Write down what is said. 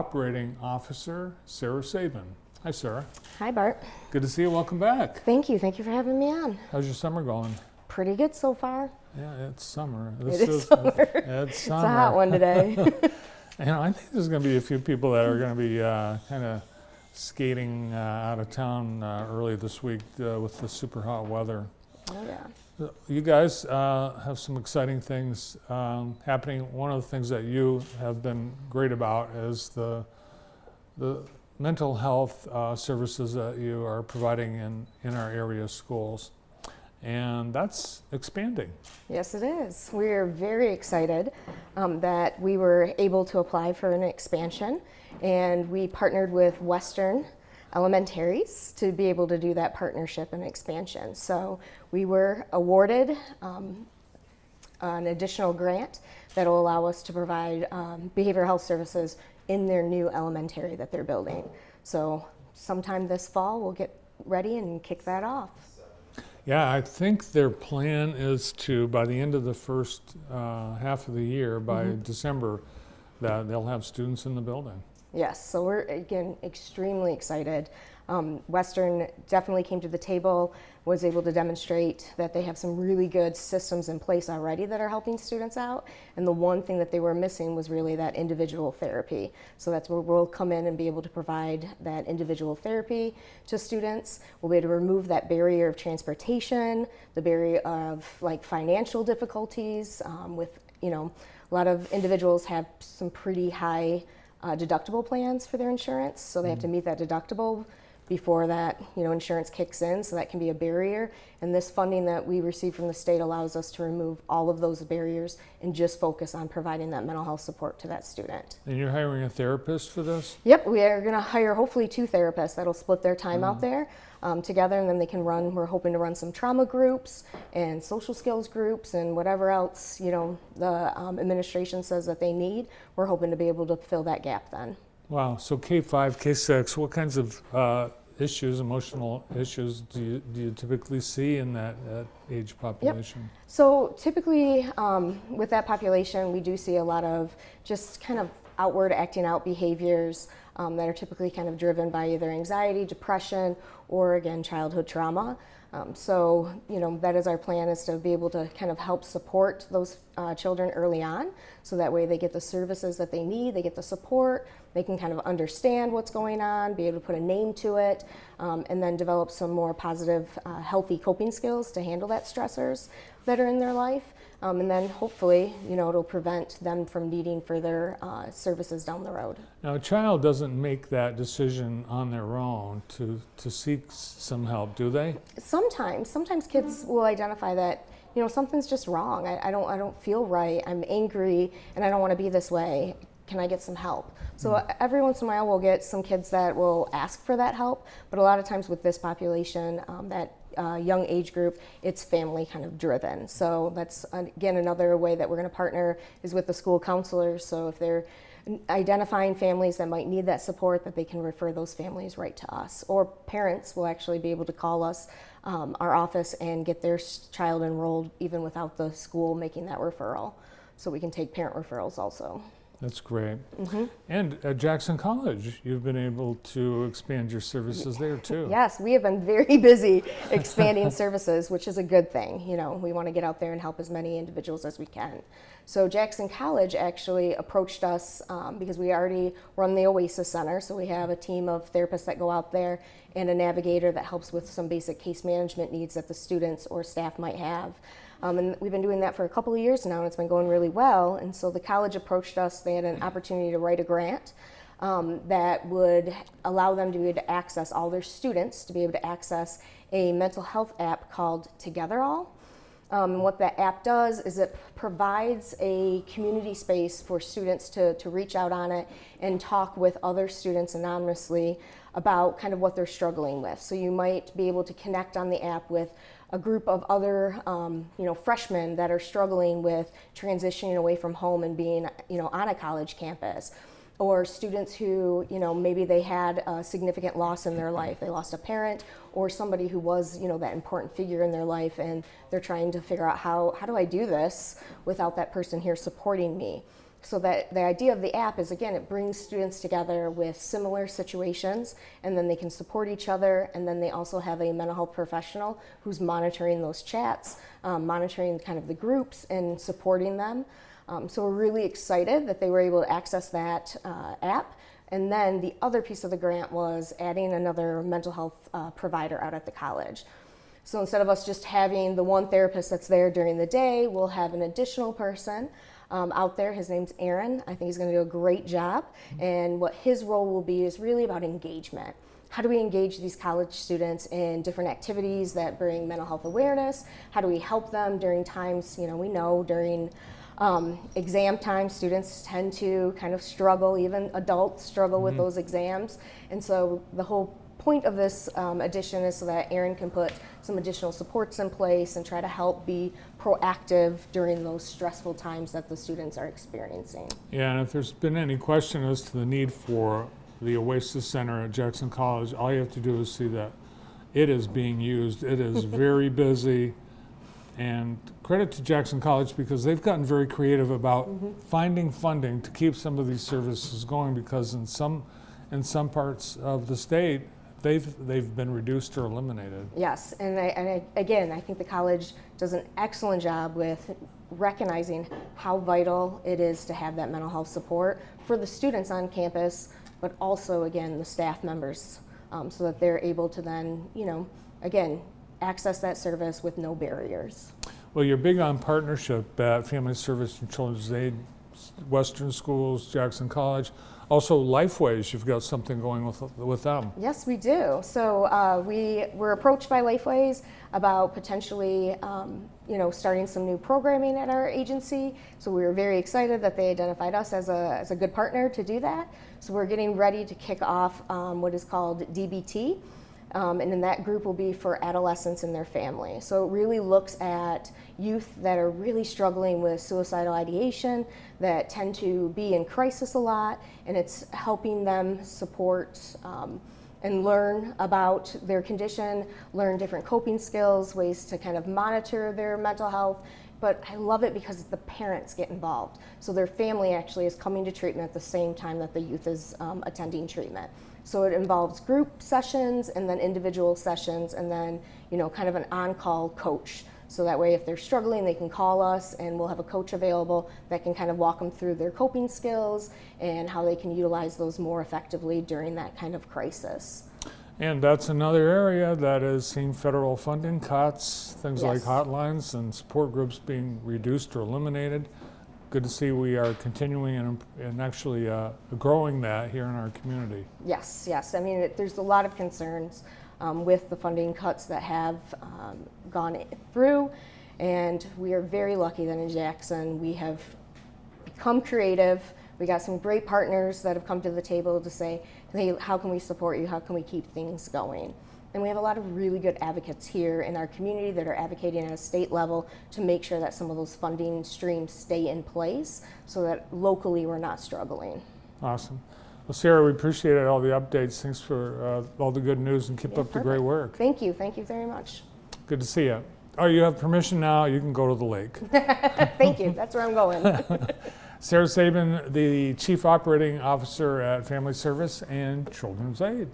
Operating Officer, Sarah Sabin. Hi, Sarah. Hi, Bart. Good to see you. Welcome back. Thank you. Thank you for having me on. How's your summer going? Pretty good so far. Yeah, it's summer. It is summer. It's summer. It's a hot one today. I think there's going to be a few people that are going to be kind of skating out of town early this week with the super hot weather. Oh, yeah. You guys have some exciting things happening. One of the things that you have been great about is the mental health services that you are providing in our area schools. And that's expanding. Yes, it is. We are very excited that we were able to apply for an expansion, and we partnered with Western Elementaries to be able to do that partnership and expansion. So we were awarded an additional grant that will allow us to provide behavioral health services in their new elementary that they're building. So sometime this fall we'll get ready and kick that off. Yeah, I think their plan is to, by the end of the first half of the year, by December, that they'll have students in the building. Yes, so we're, again, extremely excited. Western definitely came to the table, was able to demonstrate that they have some really good systems in place already that are helping students out. And the one thing that they were missing was really that individual therapy. So that's where we'll come in and be able to provide that individual therapy to students. We'll be able to remove that barrier of transportation, the barrier of like financial difficulties with, a lot of individuals have some pretty high deductible plans for their insurance, so they have to meet that deductible before that insurance kicks in, so that can be a barrier. And this funding that we receive from the state allows us to remove all of those barriers and just focus on providing that mental health support to that student. And you're hiring a therapist for this? Yep, we are going to hire hopefully 2 therapists that'll split their time out there together, and then they can run, we're hoping to run some trauma groups and social skills groups and whatever else the administration says that they need. We're hoping to be able to fill that gap then. Wow, so K-5, K-6, what kinds of issues, emotional issues do you typically see in that age population? Yep. So typically with that population, we do see a lot of just kind of outward acting out behaviors that are typically kind of driven by either anxiety, depression, or again, childhood trauma. So, that is our plan, is to be able to kind of help support those children early on, so that way they get the services that they need, they get the support, they can kind of understand what's going on, be able to put a name to it, and then develop some more positive, healthy coping skills to handle that stressors that are in their life. And then hopefully, it'll prevent them from needing further services down the road. Now, a child doesn't make that decision on their own to seek some help, do they? Sometimes kids will identify that, something's just wrong. I don't feel right. I'm angry and I don't want to be this way. Can I get some help? So every once in a while we'll get some kids that will ask for that help, but a lot of times with this population, that young age group, it's family kind of driven. So that's, again, another way that we're going to partner is with the school counselors. So if they're identifying families that might need that support, that they can refer those families right to us. Or parents will actually be able to call us, our office, and get their child enrolled even without the school making that referral. So we can take parent referrals also. That's great. And at Jackson College, you've been able to expand your services there too. Yes, we have been very busy expanding services, which is a good thing. We want to get out there and help as many individuals as we can. So Jackson College actually approached us because we already run the Oasis Center. So we have a team of therapists that go out there and a navigator that helps with some basic case management needs that the students or staff might have. And we've been doing that for a couple of years now, and it's been going really well. And so the college approached us. They had an opportunity to write a grant that would allow them to be able to access, all their students to be able to access a mental health app called TogetherAll. And what that app does is it provides a community space for students to reach out on it and talk with other students anonymously about kind of what they're struggling with. So you might be able to connect on the app with a group of other freshmen that are struggling with transitioning away from home and being on a college campus, or students who maybe they had a significant loss in their life. They lost a parent or somebody who was that important figure in their life, and they're trying to figure out how do I do this without that person here supporting me. So that the idea of the app is, again, it brings students together with similar situations, and then they can support each other, and then they also have a mental health professional who's monitoring those chats, monitoring kind of the groups and supporting them. So we're really excited that they were able to access that app. And then the other piece of the grant was adding another mental health provider out at the college. So instead of us just having the one therapist that's there during the day, we'll have an additional person out there. His name's Aaron. I think he's going to do a great job. And what his role will be is really about engagement. How do we engage these college students in different activities that bring mental health awareness? How do we help them during times, we know during exam time, students tend to kind of struggle, even adults struggle with those exams. And so the whole point of this addition is so that Aaron can put some additional supports in place and try to help be proactive during those stressful times that the students are experiencing. Yeah, and if there's been any question as to the need for the Oasis Center at Jackson College, all you have to do is see that it is being used. It is very busy. And credit to Jackson College, because they've gotten very creative about finding funding to keep some of these services going, because in some parts of the state, they've been reduced or eliminated. Yes, and again, I think the college does an excellent job with recognizing how vital it is to have that mental health support for the students on campus, but also, again, the staff members, so that they're able to then, again, access that service with no barriers. Well, you're big on partnership at Family Service and Children's Aid, Western Schools, Jackson College. Also, Lifeways, you've got something going with them. Yes, we do. So we were approached by Lifeways about potentially, starting some new programming at our agency. So we were very excited that they identified us as a good partner to do that. So we're getting ready to kick off what is called DBT. And then that group will be for adolescents and their family. So it really looks at youth that are really struggling with suicidal ideation, that tend to be in crisis a lot, and it's helping them support and learn about their condition, learn different coping skills, ways to kind of monitor their mental health. But I love it because the parents get involved. So their family actually is coming to treatment at the same time that the youth is attending treatment. So it involves group sessions and then individual sessions, and then kind of an on-call coach. So that way if they're struggling, they can call us and we'll have a coach available that can kind of walk them through their coping skills and how they can utilize those more effectively during that kind of crisis. And that's another area that has seen federal funding cuts, things like Yes. hotlines and support groups being reduced or eliminated. Good to see we are continuing and actually growing that here in our community. Yes. I mean, there's a lot of concerns with the funding cuts that have gone through, and we are very lucky that in Jackson we have become creative. We got some great partners that have come to the table to say, hey, how can we support you? How can we keep things going? And we have a lot of really good advocates here in our community that are advocating at a state level to make sure that some of those funding streams stay in place so that locally we're not struggling. Awesome. Well, Sarah, we appreciate all the updates. Thanks for all the good news, and keep up the great work. Thank you very much. Good to see you. Oh, you have permission now. You can go to the lake. Thank you. That's where I'm going. Sarah Sabin, the Chief Operating Officer at Family Service and Children's Aid.